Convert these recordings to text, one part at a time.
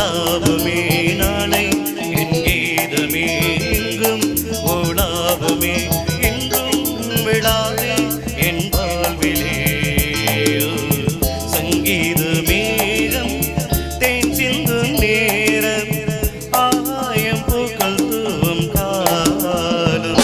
உலாவுமே நாளை என் கீதமே எங்கும் உலாவுமே என்றும் விழாவே என் வாழ்விலே சங்கீத மேகம் தேன் சிந்தும் நேரம் ஆயம் பூக்கள் தூவும் காலம்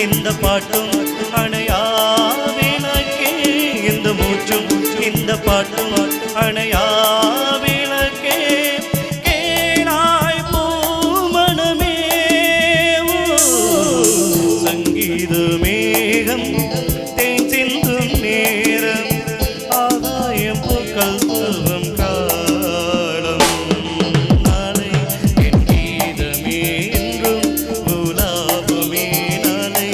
இந்த பாட்டும் அணையாவிளக்கே இந்த மூச்சும் இந்த பாட்டும் அணையாவிளக்கே கேளாய் பூமணமே சங்கீத மேகம் தேன் சிந்தும் நேரம் ஆகாயம் பூக்கள் தூவும் காலம் நாளை என் கீதமே என்றும் உலாவுமே நாளை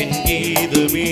என் கீதமே